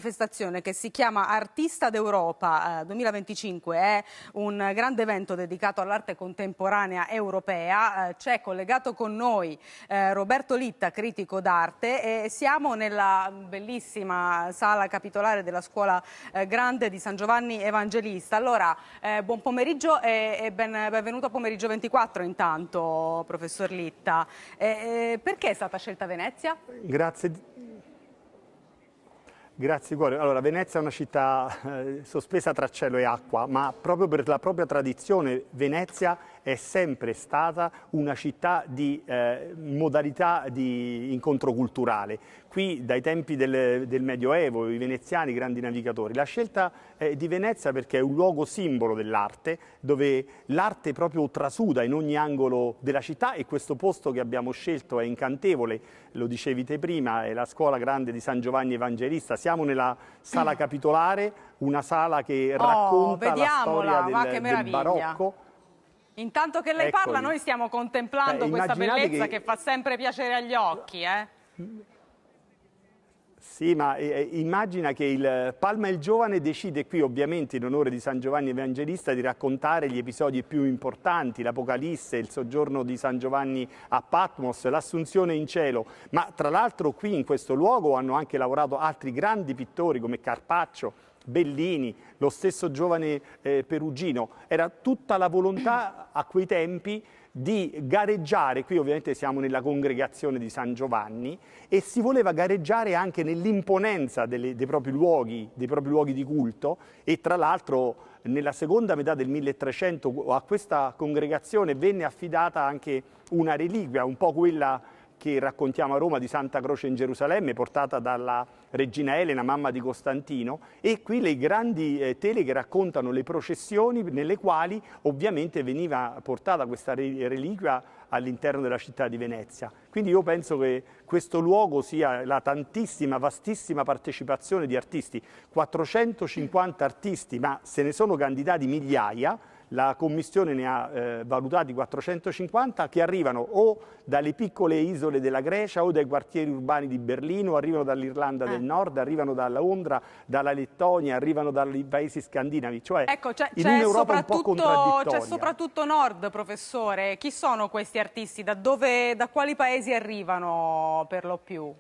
Manifestazione che si chiama Artista d'Europa 2025 è un grande evento dedicato all'arte contemporanea europea. C'è collegato con noi Roberto Litta, critico d'arte, e siamo nella bellissima sala capitolare della Scuola Grande di San Giovanni Evangelista. Allora, buon pomeriggio e benvenuto a Pomeriggio 24 intanto, professor Litta. Perché è stata scelta Venezia? Grazie cuore. Allora, Venezia è una città sospesa tra cielo e acqua, ma proprio per la propria tradizione Venezia è sempre stata una città di modalità di incontro culturale. Qui dai tempi del Medioevo, i veneziani, grandi navigatori. La scelta di Venezia perché è un luogo simbolo dell'arte, dove l'arte proprio trasuda in ogni angolo della città, e questo posto che abbiamo scelto è incantevole, lo dicevi te prima, è la Scuola Grande di San Giovanni Evangelista. Siamo nella sala capitolare, una sala che racconta la storia del barocco. Intanto che lei parla, noi stiamo contemplando questa bellezza che fa sempre piacere agli occhi. Sì, ma immagina che il Palma il Giovane decide qui, ovviamente in onore di San Giovanni Evangelista, di raccontare gli episodi più importanti, l'Apocalisse, il soggiorno di San Giovanni a Patmos, l'Assunzione in cielo. Ma tra l'altro qui in questo luogo hanno anche lavorato altri grandi pittori come Carpaccio, Bellini, lo stesso giovane Perugino. Era tutta la volontà a quei tempi di gareggiare, qui ovviamente siamo nella congregazione di San Giovanni, e si voleva gareggiare anche nell'imponenza dei propri luoghi di culto. E tra l'altro nella seconda metà del 1300 a questa congregazione venne affidata anche una reliquia, un po' quella che raccontiamo a Roma di Santa Croce in Gerusalemme, portata dalla regina Elena, mamma di Costantino, e qui le grandi tele che raccontano le processioni nelle quali ovviamente veniva portata questa reliquia all'interno della città di Venezia. Quindi io penso che questo luogo sia la tantissima, vastissima partecipazione di artisti, 450 artisti, ma se ne sono candidati migliaia. La commissione ne ha valutati 450 che arrivano o dalle piccole isole della Grecia o dai quartieri urbani di Berlino, arrivano dall'Irlanda del Nord, arrivano da Londra, dalla Lettonia, arrivano dai paesi scandinavi, cioè in un'Europa un po' contraddittoria. C'è soprattutto Nord, professore. Chi sono questi artisti? Da quali paesi arrivano per lo più?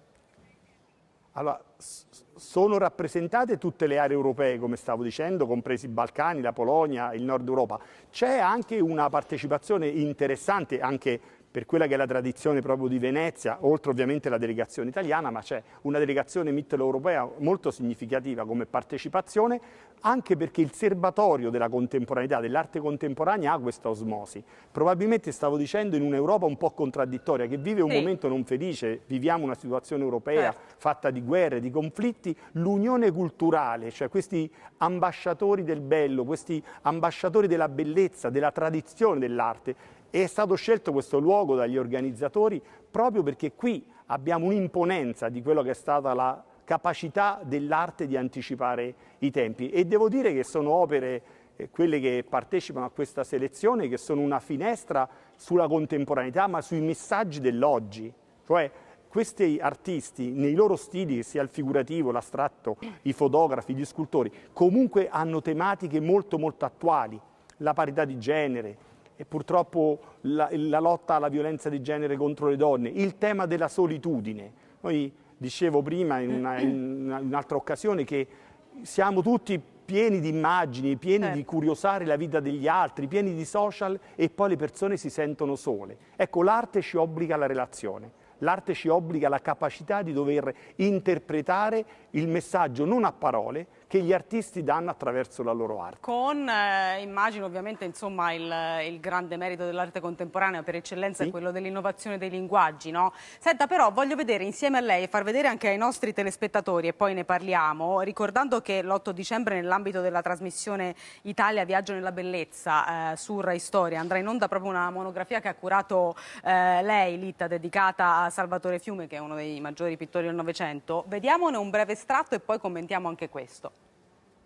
Allora, sono rappresentate tutte le aree europee, come stavo dicendo, compresi i Balcani, la Polonia, il Nord Europa. C'è anche una partecipazione interessante, anche per quella che è la tradizione proprio di Venezia, oltre ovviamente alla delegazione italiana, ma c'è una delegazione mitteleuropea molto significativa come partecipazione, anche perché il serbatorio della contemporaneità, dell'arte contemporanea, ha questa osmosi. Probabilmente, stavo dicendo, in un'Europa un po' contraddittoria, che vive un momento non felice, viviamo una situazione europea fatta di guerre, di conflitti, l'unione culturale, cioè questi ambasciatori del bello, questi ambasciatori della bellezza, della tradizione dell'arte. È stato scelto questo luogo dagli organizzatori proprio perché qui abbiamo un'imponenza di quello che è stata la capacità dell'arte di anticipare i tempi. E devo dire che sono opere, quelle che partecipano a questa selezione, che sono una finestra sulla contemporaneità, ma sui messaggi dell'oggi. Cioè, questi artisti, nei loro stili, sia il figurativo, l'astratto, i fotografi, gli scultori, comunque hanno tematiche molto molto attuali. La parità di genere, e purtroppo la lotta alla violenza di genere contro le donne, il tema della solitudine. Noi dicevo prima in un'altra occasione che siamo tutti pieni di immagini, pieni di curiosare la vita degli altri, pieni di social, e poi le persone si sentono sole. Ecco, l'arte ci obbliga alla relazione. L'arte ci obbliga alla capacità di dover interpretare il messaggio non a parole che gli artisti danno attraverso la loro arte. Con, immagino ovviamente, insomma, il grande merito dell'arte contemporanea per eccellenza è quello dell'innovazione dei linguaggi, no? Senta, però voglio vedere insieme a lei e far vedere anche ai nostri telespettatori, e poi ne parliamo, ricordando che l'8 dicembre nell'ambito della trasmissione Italia Viaggio nella Bellezza su Rai Storia andrà in onda proprio una monografia che ha curato lei, Litta, dedicata a Salvatore Fiume, che è uno dei maggiori pittori del Novecento. Vediamone un breve estratto e poi commentiamo anche questo.